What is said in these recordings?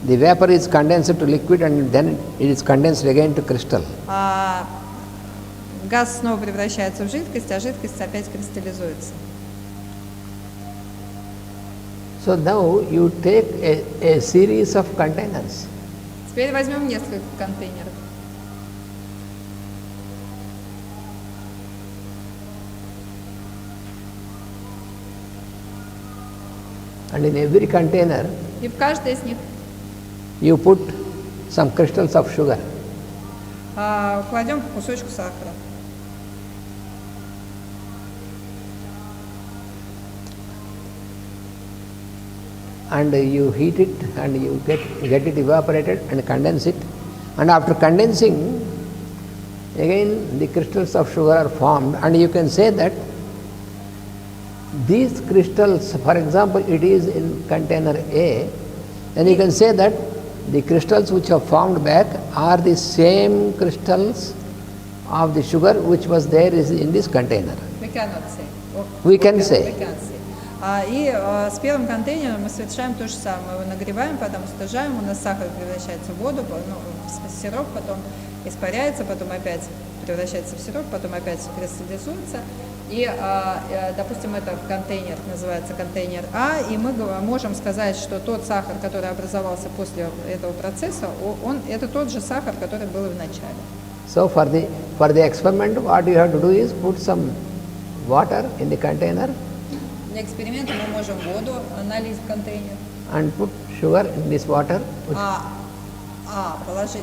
The vapor is condensed to liquid and then it is condensed again to crystal. Газ снова превращается в жидкость, а жидкость опять кристаллизуется. So now you take a series of containers. Теперь возьмем несколько контейнеров. And in every container, И в каждой из них you put some crystals of sugar. кладем по кусочку сахара. And you heat it and you get it evaporated and condense it. And after condensing, again the crystals of sugar are formed, and you can say that these crystals, for example, it is in container A, then you can say that the crystals which are formed back are the same crystals of the sugar which was there in this container. We cannot say. We can say. We can say. И с первым контейнером мы совершаем то же самое. Мы его нагреваем, потом остужаем, у нас сахар превращается в воду, в сироп, потом испаряется, потом опять превращается в сироп, потом опять кристаллизуется. И, допустим, это контейнер, называется контейнер А, и мы можем сказать, что тот сахар, который образовался после этого процесса, это тот же сахар, который был в начале. So for the experiment, what you have to do is put some water in the container. Для эксперимента мы можем воду налить в контейнер. And put sugar in this water. Положить.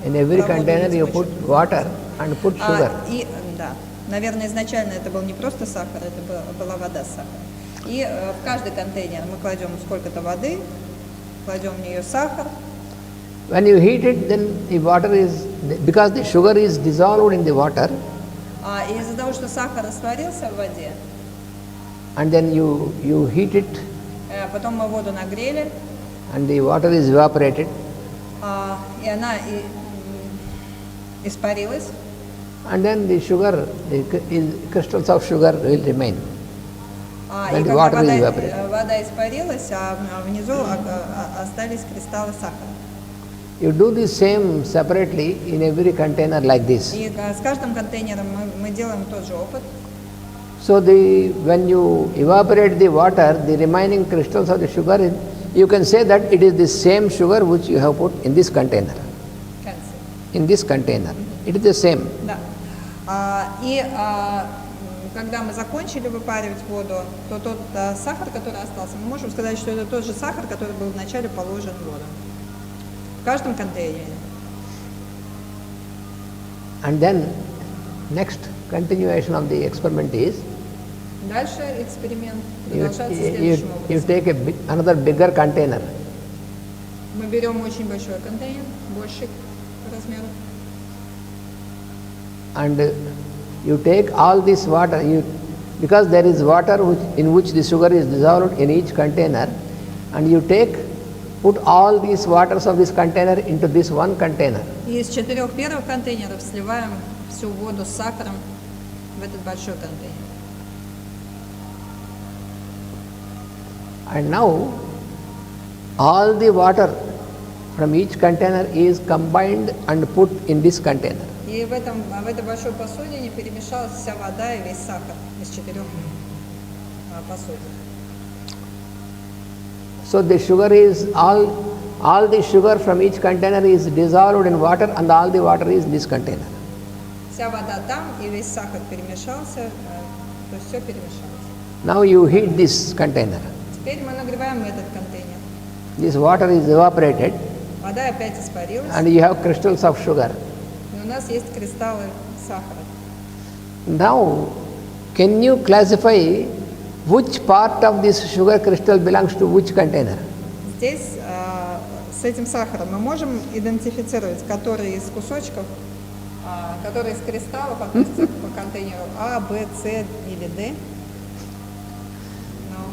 In every container you put water and put sugar. Да. Наверное, изначально это был не просто сахар, это была вода с сахаром. И в каждый контейнер мы кладем сколько-то воды, кладем в нее сахар. When you heat it, then the water is, because the sugar is dissolved in the water. И из-за того, что сахар растворился в воде. And then you heat it. Потом мы воду нагрели. And the water is evaporated. И она испарилась. And then the sugar, the crystals of sugar will remain. И когда вода испарилась, а внизу остались кристаллы сахара. You do the same separately in every container like this. И с каждым контейнером мы делаем тот же опыт. So when you evaporate the water, the remaining crystals of the sugar, you can say that it is the same sugar which you have put in this container. In this container, it is the same. Да. И когда мы закончили выпаривать воду, то тот сахар, который остался, мы можем сказать, что это тот же сахар, который был вначале положен в воду. В каждом контейнере. And then next continuation of the experiment is, дальше эксперимент продолжается следующим образом. You take another bigger container. Мы берем очень большой контейнер, больший по размеру. And you take all this water, because there is water in which the sugar is dissolved in each container, and you put all these waters of this container into this one container. И из 4 первых контейнеров сливаем всю воду с сахаром в этот большой контейнер. And now all the water from each container is combined and put in this container. И в этой большой посудине перемешалась вся вода и весь сахар из 4 посудин. So the sugar is all the sugar from each container is dissolved in water, and all the water is in this container. Вся вода там и весь сахар перемешался, то есть все перемешалось. Now you heat this container. Теперь мы нагреваем этот контейнер. This water is evaporated. Вода опять испарилась. And you have crystals of sugar. И у нас есть кристаллы сахара. Now, can you classify which part of this sugar crystal belongs to which container? Здесь с этим сахаром мы можем идентифицировать, который из кусочков, который из кристаллов относится по контейнеру А, Б, С или Д.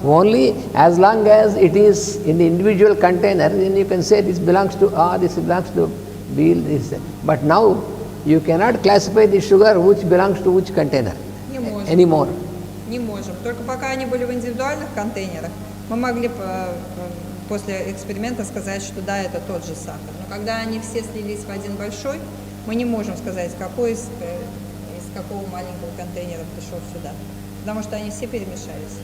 Only as long as it is in the individual container, then you can say this belongs to A, this belongs to B, this. But now you cannot classify the sugar which belongs to which container anymore. Не можем. Только пока они были в индивидуальных контейнерах, мы могли после эксперимента сказать, что да, это тот же сахар. Но когда они все слились в один большой, мы не можем сказать, какой из какого маленького контейнера пришел сюда, потому что они все перемешались.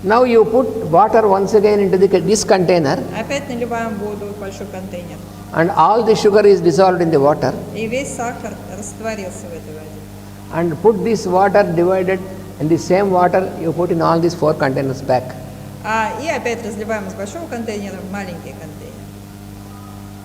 Now you put water once again into this container. Опять наливаем воду в большой контейнер. And all the sugar is dissolved in the water. И весь сахар растворился в этой воде. And put this water divided in the same water you put in all these 4 containers back. И опять разливаем из большого контейнера в маленький контейнер.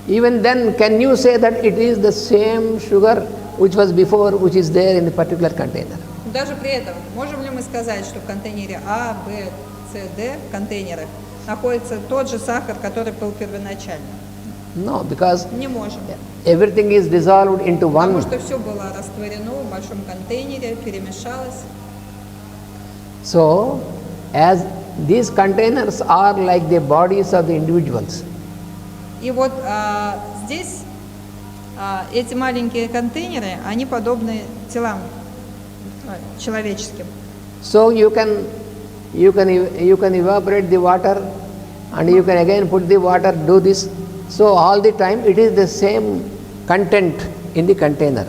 Even then, can you say that it is the same sugar which was before, which is there in the particular container? Даже при этом, можем ли мы сказать, что в контейнере А, Б, С, Д контейнерах находится тот же сахар, который был первоначально? No, because не можем. Everything is dissolved into one. Потому что все было растворено в большом контейнере, перемешалось. So, as these containers are like the bodies of the individuals. И вот здесь эти маленькие контейнеры, они подобны телам человеческим. So you can evaporate the water, and you can again put the water, do this. So all the time it is the same content in the container.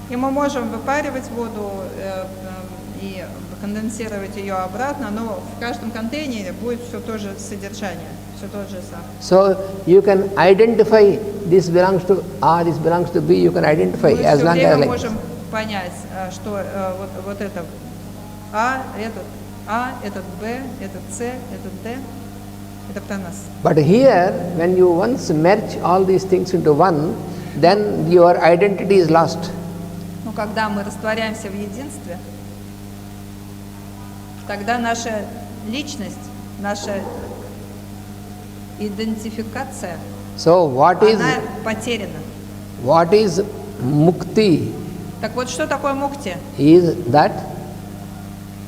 И мы можем выпаривать воду и конденсировать ее обратно, но в каждом контейнере будет все то же содержание, все тот же сахар. So you can identify this belongs to A, this belongs to B. You can identify as long as мы можем понять, что вот это этот Б, этот С, этот Д, это про нас. But here, when you once merge all these things into one, then your identity is lost. Но когда мы растворяемся в единстве, тогда наша личность, наша идентификация, она потеряна. What is mukti? Так вот, что такое мукти? Is that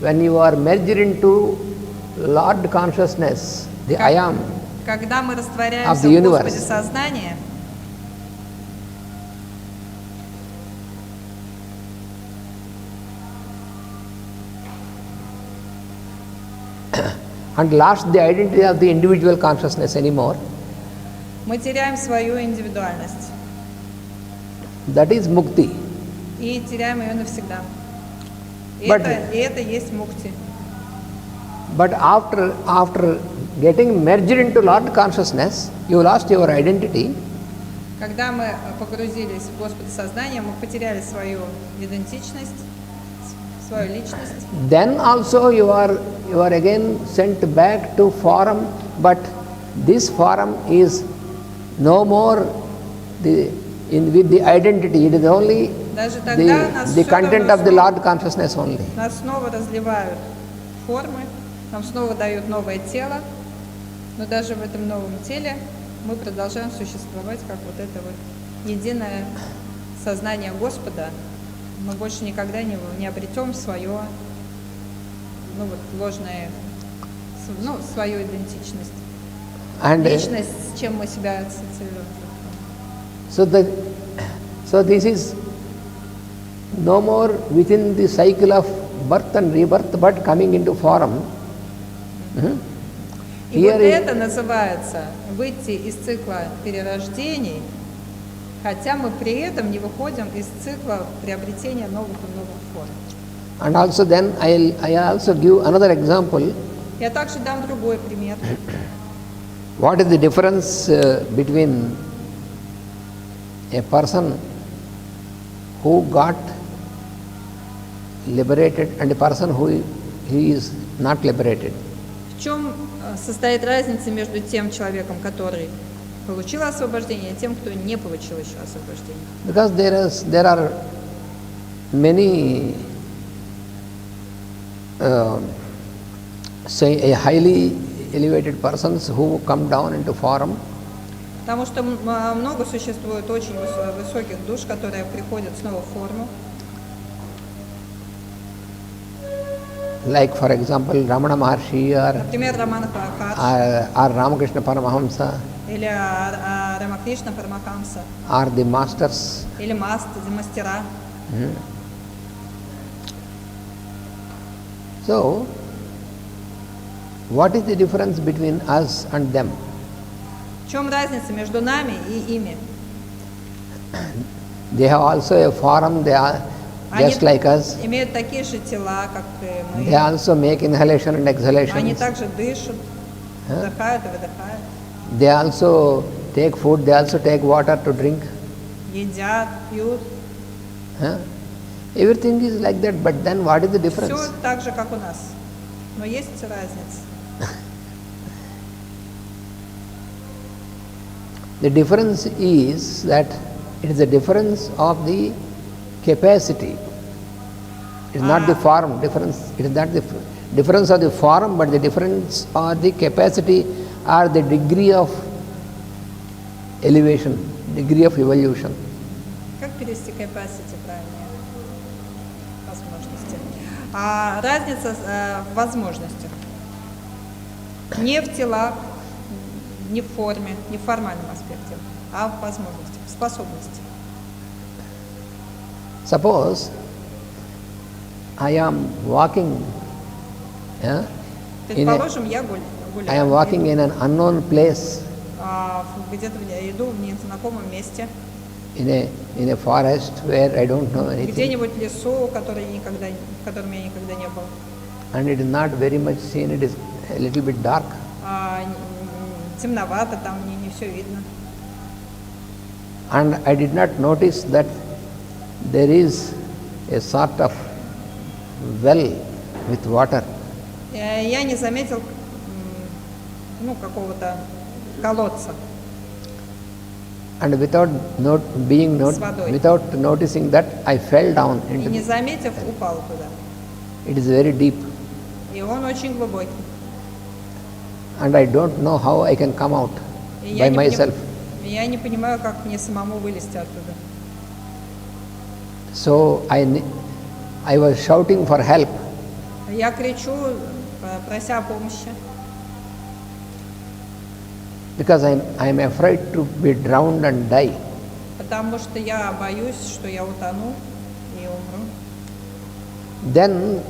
when you are merged into Lord consciousness, the I am, когда мы растворяемся в Господе сознания, and lost the identity of the individual consciousness anymore, мы теряем свою индивидуальность. That is mukti. И теряем ее навсегда. И это есть мукти. But after getting merged into Lord consciousness, you lost your identity. Когда мы погрузились в Господа сознание, мы потеряли свою идентичность, свою личность. Then also you are again sent back to form, but this form is no more with the identity. It is only the content of the Lord consciousness only. Нас снова разливают формы, нам снова дают новое тело, но даже в этом новом теле мы продолжаем существовать как вот это вот единое сознание Господа. Мы больше никогда не обретем свое, ложное, свою идентичность. Личность, с чем мы себя ассоциируем. So this is no more within the cycle of birth and rebirth, but coming into form. И вот это называется выйти из цикла перерождений, хотя мы при этом не выходим из цикла приобретения новых и новых форм. And also then I also give another example. Я также дам другой пример. What is the difference between a person who got liberated and a person who is not liberated? В чем состоит разница между тем человеком, который получил освобождение, и тем, кто не получил еще освобождение? Because there are many say a highly elevated persons who come down into form. Потому что много существует очень высоких душ, которые приходят снова в форму. Like for example, Ramana Maharshi например, Рамана Махарши, or Ramakrishna Paramahamsa, или Рамакришна Парамахамса, or the masters. или мастера. So, What is the difference between us and them? В чем разница между нами и ими? They have also a form, they are just like us. Имеют такие же тела, как и мы. They also make inhalation and Они exhalation. также дышат, вдыхают и выдыхают. They also take food, they also take water to drink. Едят, пьют. Everything is like that, but then what is the difference? Все так же, как у нас. Но есть разница. The difference is that it is a difference of the capacity. It is not the form difference. It is not the difference of the form, but the difference or the capacity or the degree of elevation, degree of evolution. Как перевести capacity правильно? Возможности. А разница в возможностях. Не в телах, не в форме, не в формальном аспекте, а в возможностях, в способностях. Suppose I am walking, Предположим, я I am walking in an unknown place, где-то иду в незнакомом месте, in a forest where I don't know anything, где-нибудь в лесу, в котором я никогда не был. and it is not very much seen, it is a little bit dark. Темновато, там мне не все видно. And I did not notice that there is a sort of well with water. Я не заметил какого-то колодца. And without noticing that, I fell down И into не it. заметив, упал туда. It is very deep, И он очень глубокий. and I don't know how I can come out И by myself. я не понимаю, как мне самому вылезти оттуда. So I was shouting for help, Я кричу, прося помощи, because I am afraid to be drowned and die. потому что я боюсь, что я утону и умру. Then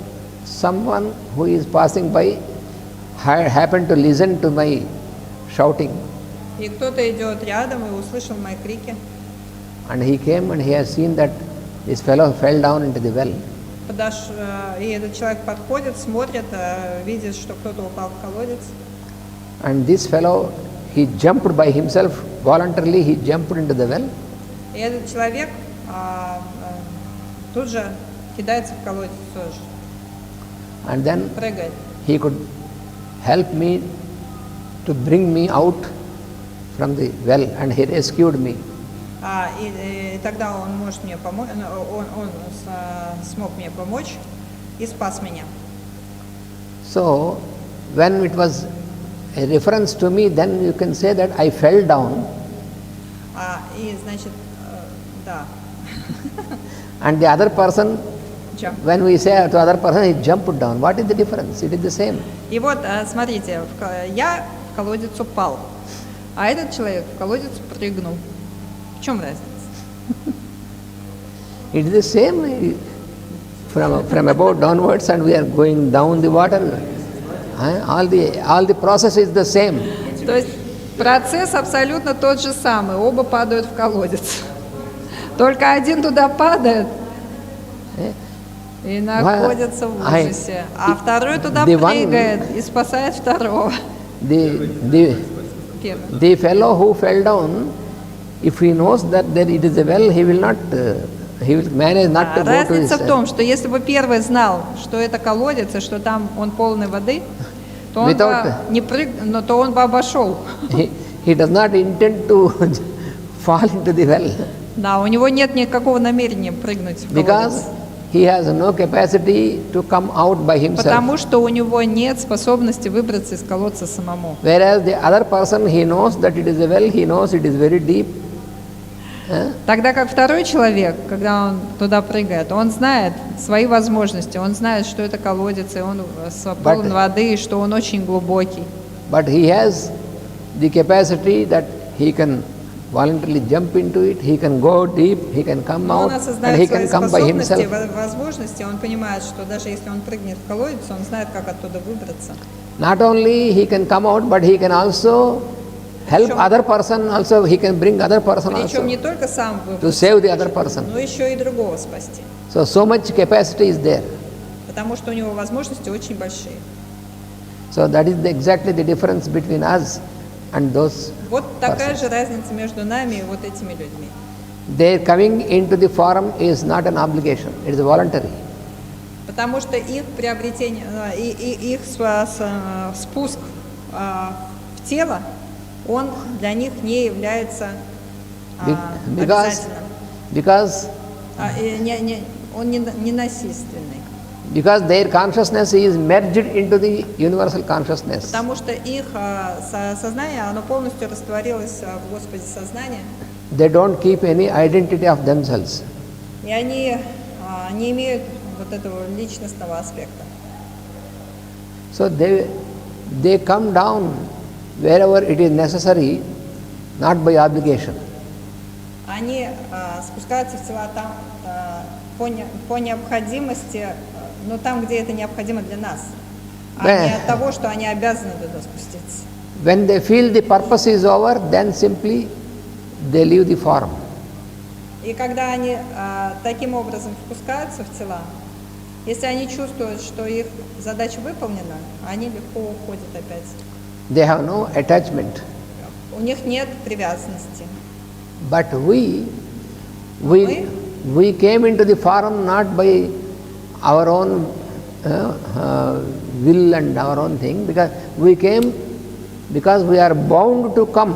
someone who is passing by happened to listen to my shouting, И кто-то идет рядом и услышал мои крики. and he came and he has seen that this fellow fell down into the well. И этот человек подходит, смотрит, видит, что кто-то упал в колодец. And this fellow, he jumped by himself, voluntarily he jumped into the well. И этот человек тут же кидается в колодец тоже, And then прыгает. he could help me to bring me out from the well, and he rescued me. И тогда он может мне помочь, он смог мне помочь и спас меня. So when it was a reference to me, then you can say that I fell down, И значит, да. and the other person, Jump. when we say to other person, he jumped down. What is the difference? It is the same. И вот, смотрите, я в колодец упал, а этот человек в колодец прыгнул. В чем разница? It is the same from above downwards, and we are going down the water. All the process is the same. То есть процесс абсолютно тот же самый, оба падают в колодец. Только один туда падает и находится в ужасе, а второй туда прыгает и спасает второго. The fellow who fell down, if he knows that there it is a well, he will manage not to go to his... Разница в том, что если бы первый знал, что это колодец и что там он полный воды, то он бы не прыгнул, то он бы обошел. He does not intend to fall into the well. Да, у него нет никакого намерения прыгнуть в колодец. Because he has no capacity to come out by himself. Потому что у него нет способности выбраться из колодца самому. Whereas the other person, he knows that it is a well, he knows it is very deep. Тогда как второй человек, когда он туда прыгает, он знает свои возможности, он знает, что это колодец, и он полон воды, и что он очень глубокий. But he has the capacity that he can voluntarily jump into it, he can go deep, he can come out, and he can come by himself. Он осознает свои способности, возможности, он понимает, что даже если он прыгнет в колодец, он знает, как оттуда выбраться. Not only he can come out, but he can also help other person also, he can bring other person Причем не also только сам to save the other person. но еще и другого спасти. So much capacity is there. Потому что у него возможности очень большие. So that is exactly the difference between us and those Вот такая persons. же разница между нами и вот этими людьми. Their coming into the forum is not an obligation, it is voluntary. Потому что их приобретение, их спуск в тело, он для них не является обязательным. Because Он не насильственный. Because their consciousness is merged into the universal consciousness. Потому что их сознание, оно полностью растворилось в Господе сознания. They don't keep any identity of themselves. И они не имеют вот этого личностного аспекта. So they come down wherever it is necessary, not by obligation. Они спускаются в тела там по необходимости, но там, где это необходимо для нас, а не от того, что они обязаны туда спуститься. When they feel the purpose is over, then simply they leave the form. И когда они таким образом спускаются в тела, если они чувствуют, что их задача выполнена, они легко уходят опять. They have no attachment. У них нет привязанности. But we came into the form not by our own will and our own thing, because we came because we are bound to come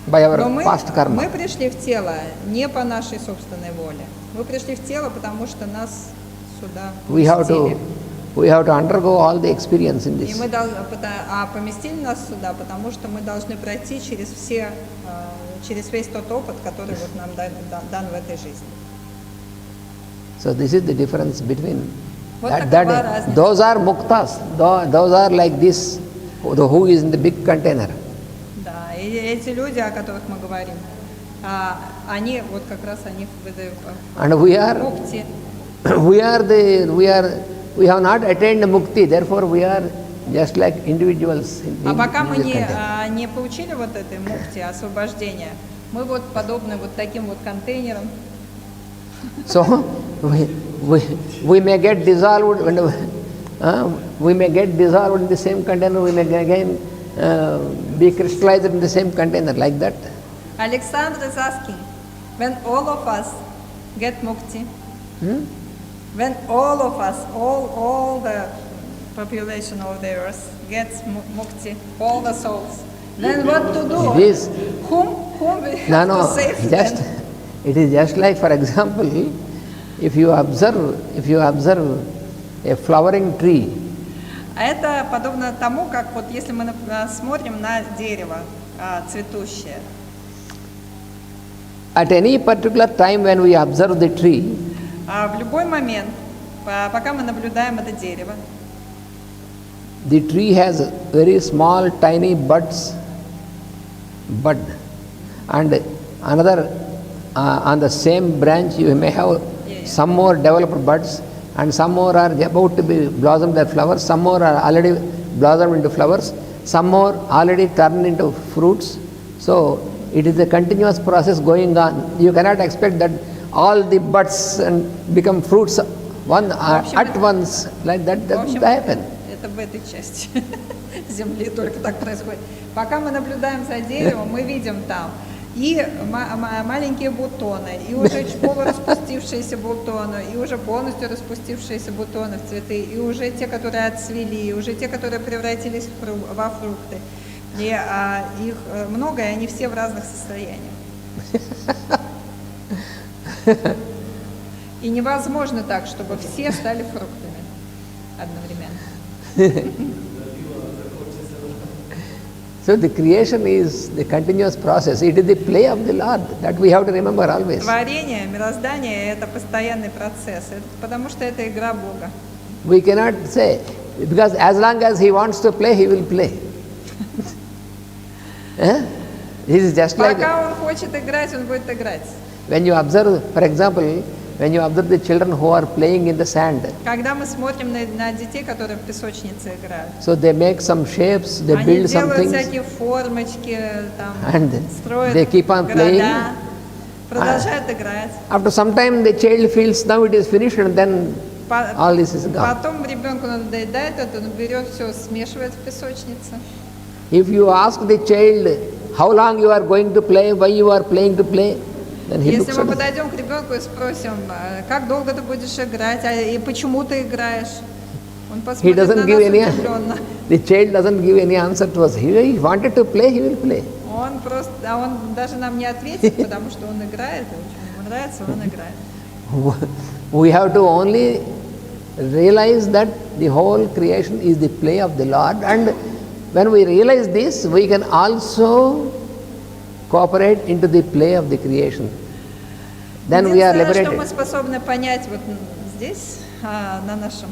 by our past karma. Мы пришли в тело не по нашей собственной воле. Мы пришли в тело, потому что нас сюда поместили. We have to undergo all the experience in this. И мы поместили нас сюда, потому что мы должны пройти через весь тот опыт, который вот нам дан в этой жизни. So this is the difference between Вот такова разница. those are muktas, those are like this, who is in the big container. Да, и эти люди, о которых мы говорим, они вот как раз они And we are мукти. we have not attained mukti, therefore we are just like individuals. А пока мы не получили вот этой мукти, освобождения, мы вот подобны вот таким вот контейнерам. So we may get dissolved in the same container. We may again be crystallized in the same container, like that. Alexander is asking, when all of us get mukti, when all of us, all the population of the earth gets mukti, all the souls, then what to do? It is, whom we have to save them? It is just like, for example, if you observe a flowering tree. Это подобно тому, как вот если мы смотрим на дерево цветущее. At any particular time when we observe the tree, В любой момент, пока мы наблюдаем это дерево, the tree has very small, tiny buds, and another on the same branch you may have some more developed buds, and some more are about to be blossomed as flowers, some more are already blossomed into flowers, some more already turned into fruits. So it is a continuous process going on. You cannot expect that all the buds and become fruits at once, like that doesn't happen. Это в этой части Земли только так происходит. Пока мы наблюдаем за деревом, мы видим там и маленькие бутоны, и уже полураспустившиеся бутоны, и уже полностью распустившиеся бутоны в цветы, и уже те, которые отцвели, и уже те, которые превратились во фрукты. И их много, и они все в разных состояниях. И невозможно так, чтобы все стали фруктами одновременно. So the creation is the continuous process. It is the play of the Lord that we have to remember always. Творение, мироздание – это постоянный процесс, потому что это игра Бога. We cannot say, because as long as He wants to play, He will play. This is just like Пока Он хочет играть, Он будет играть. when you observe, for example, when you observe the children who are playing in the sand, Когда мы смотрим на детей, которые в песочнице играют, so they make some shapes, they они build some делают things, всякие формочки, там, and строят they keep on playing. города, продолжают играть. After some time, the child feels now it is finished, and then all this is gone. Потом ребенку надоедает это, он берет все, смешивает в песочнице. If you ask the child how long you are going to play, why you are playing to play, then he Если looks мы at us. подойдем к ребенку и спросим, как долго ты будешь играть, и почему ты играешь, он He посмотрит на doesn't нас give any. удивленно. The child doesn't give any answer to us. He wanted to play, he will play. Он даже нам не ответит, потому что он играет, и очень ему нравится, он играет. We have to only realize that the whole creation is the play of the Lord, and when we realize this, we can also cooperate into the play of the creation. Then we are Единственное, что мы liberated. способны понять вот здесь, на нашем,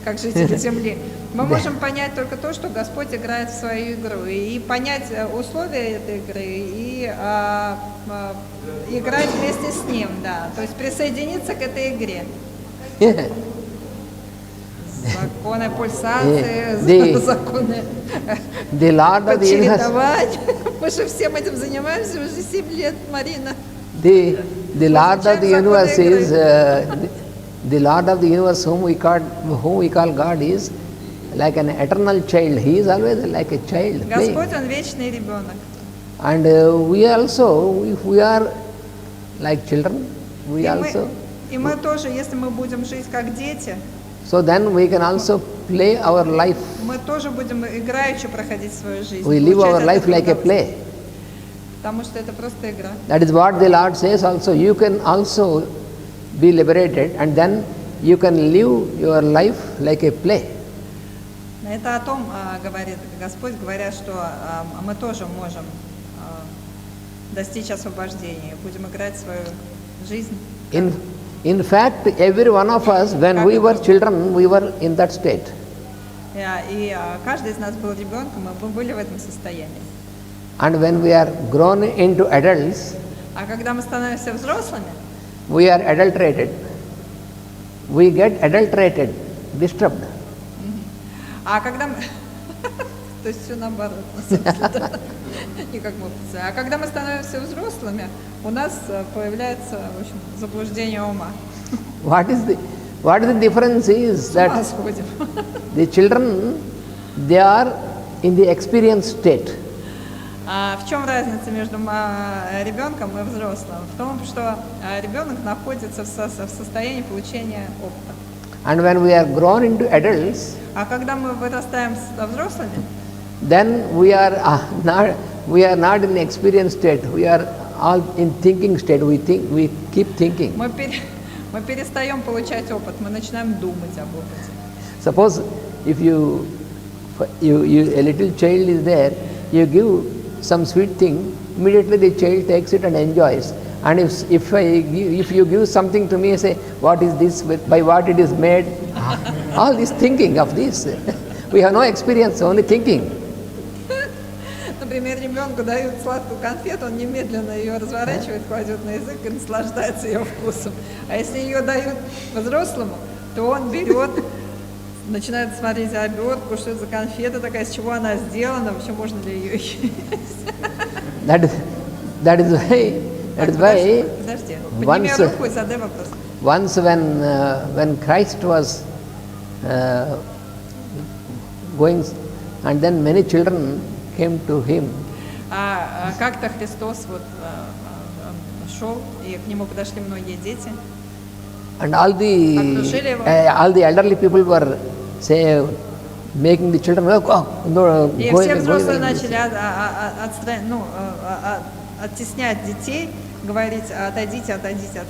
как жители Земли, мы можем понять только то, что Господь играет в свою игру, и понять условия этой игры, и играть вместе с Ним, да, то есть присоединиться к этой игре. Yeah. Законы пульсации, The- законы The Lord of the universe, подчередовать. Мы же всем этим занимаемся уже 7 лет, Марина. the Lord of the universe is the Lord of the universe, whom we call God, is like an eternal child. He is always like a child playing. Господь, Он вечный ребенок. And we also, if we are like children, we also. И мы тоже, если мы будем жить как дети, So then we can also play our life. мы тоже будем играючи проходить свою жизнь. We live получать our от life этого like a удовольствие. play. Потому что это просто игра. That is what the Lord says also. You can also be liberated, and then you can live your life like a play. Это о том говорит Господь, говоря, что мы тоже можем достичь освобождения, будем играть свою жизнь. In fact, every one of us, when we were children, we were in that state. И каждый из нас был ребенком, мы были в этом состоянии. And when we are grown into adults, А когда мы становимся взрослыми, we are adulterated. We get adulterated, disturbed. а когда мы... То есть все наоборот, на самом деле. Не как мы. А когда мы становимся взрослыми, у нас появляется, в общем, заблуждение ума. What is the difference is С ума that сходим. the children, they are in the experience state. А в чем разница между ребенком и взрослым? В том, что ребенок находится в состоянии получения опыта. And when we are grown into adults, А когда мы вырастаем взрослыми, then we are not in the experience state. We are all in thinking state. We keep thinking. мы перестаем получать опыт, мы начинаем думать об опыте. Suppose if a little child is there, you give some sweet thing, immediately the child takes it and enjoys. And if you give something to me and say, what is this, by what it is made, all this thinking of this. We have no experience, only thinking. Например, ребенку дают сладкую конфету, он немедленно ее разворачивает, кладет на язык и наслаждается ее вкусом. А если ее дают взрослому, то он берет, начинает смотреть обертку, что это за конфета такая, из чего она сделана, вообще можно ли ее есть. That is why Подожди, подними руку и задай вопрос. Once when Christ was going, and then many children came to him. Как-то Христос шел, и к нему подошли многие дети. And all the elderly people were making the children go. И все взрослые начали оттеснять детей, говорить: отойдите от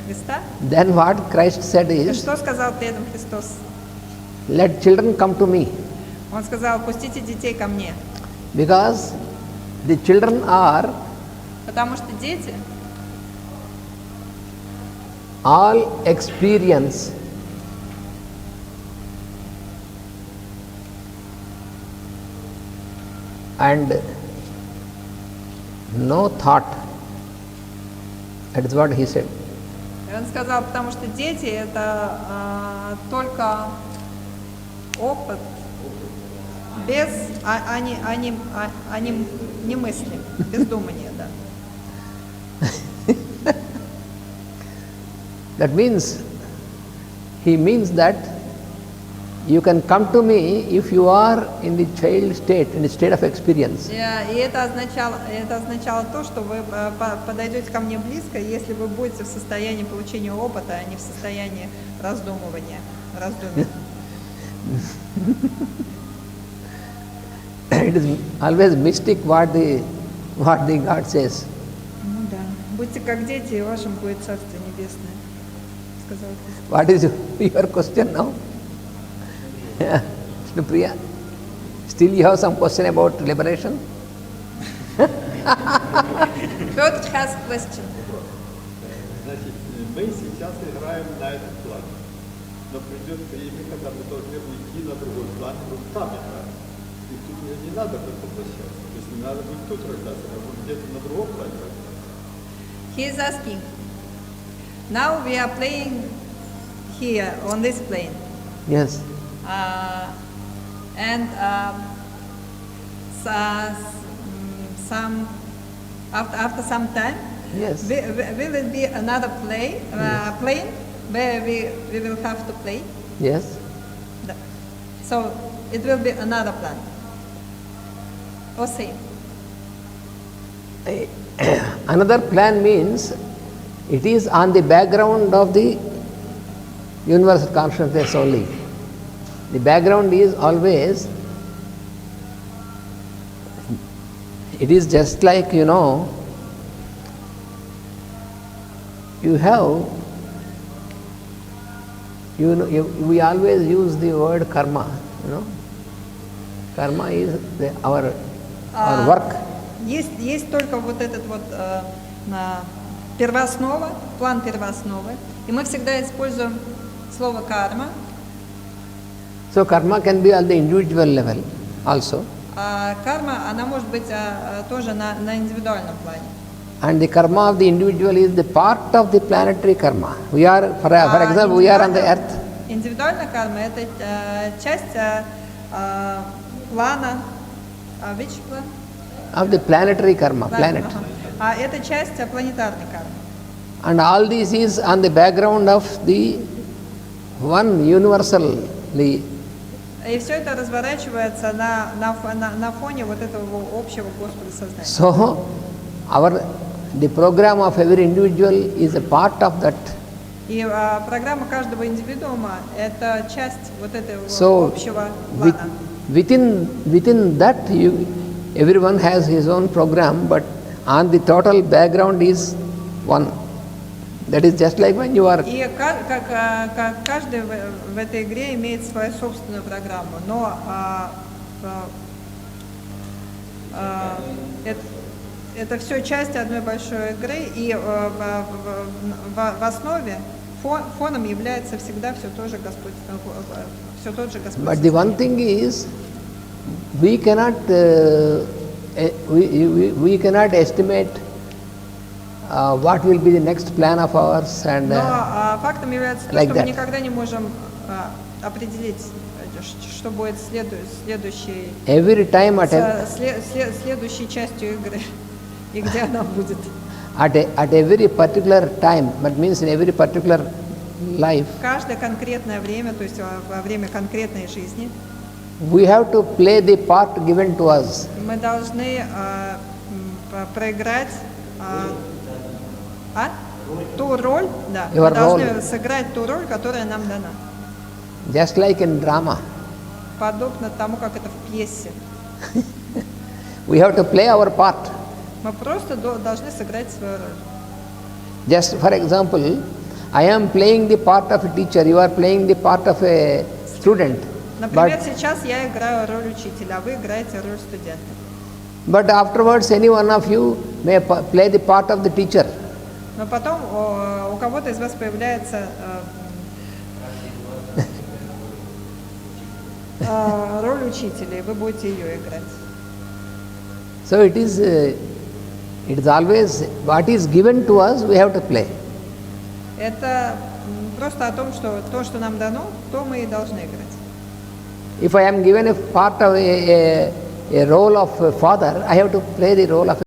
Христа. Then what Christ said is, Что сказал при этом Христос? let children come to me. Он сказал: пустите детей ко мне. Because the children are Потому что дети all experience and no thought. That is what he said. И он сказал, потому что дети это только опыт, без, они не мысли, без думания, да. That means, he means that you can come to me if you are in the child state, in the state of experience. И это означало то, что вы подойдете ко мне близко, если вы будете в состоянии получения опыта, а не в состоянии раздумывания. It is always mystic what the God says. Ну да. Будьте как дети, и вашим будет Царствие Небесное, сказал Христос. What is your question now? Priya, still you have some question about liberation? Piotr has a question. Значит, мы сейчас играем на этот план, но придет время, когда мы должны уйти на другой план, вот там играем. И тут уже не надо возвращаться. То есть не надо будет тут рождаться, а будет где-то на другом плане рождаться. He is asking, now we are playing here on this plane. Yes. And after some time, Yes. will it be another plane where we will have to play? Yes. So it will be another plan. Or same? Another plan means it is on the background of the universal consciousness only. The background is always, it is just like, you know, we always use the word karma, you know. Karma is our work. Есть только вот этот вот первооснова, план первоосновы, и мы всегда используем слово карма. So karma can be on the individual level also. Карма, она может быть тоже на индивидуальном плане. And the karma of the individual is the part of the planetary karma. We are, for example, we are on the earth. Индивидуальная карма – это часть плана, which plan? Of the planetary karma, planet. Это часть планетарной кармы. And all this is on the background of the one universal. И все это разворачивается на фоне вот этого общего Господа сознания. So, the program of every individual is a part of that. И программа каждого индивидуума – это часть вот этого общего плана. Within that, everyone has his own program, but on the total background is one. That is just like when you are. И каждый в этой игре имеет свою собственную программу, но это все часть одной большой игры, и в основе фоном является всегда все тот же Господь. But the one thing is, we cannot estimate what will be the next plan of ours, and но фактом является то, что мы никогда не можем определить, что будет следующей частью игры и где она будет. At every particular time, that means in every particular life, каждое конкретное время, то есть во время конкретной жизни, we have to play the part given to us. Мы должны проиграть ту роль, да, мы должны сыграть ту роль, которая нам дана. Just like in drama. Подобно тому, как это в пьесе. We have to play our part. Мы просто должны сыграть свою роль. Just for example, I am playing the part of a teacher, you are playing the part of a student. Например, сейчас я играю роль учителя, а вы играете роль студента. But afterwards, any one of you may play the part of the teacher. Но потом у кого-то из вас появляется роль учителя, и вы будете ее играть. So it is always what is given to us, we have to play. Это просто о том, что то, что нам дано, то мы и должны играть. If I am given a part of a role of a father, I have to play the role of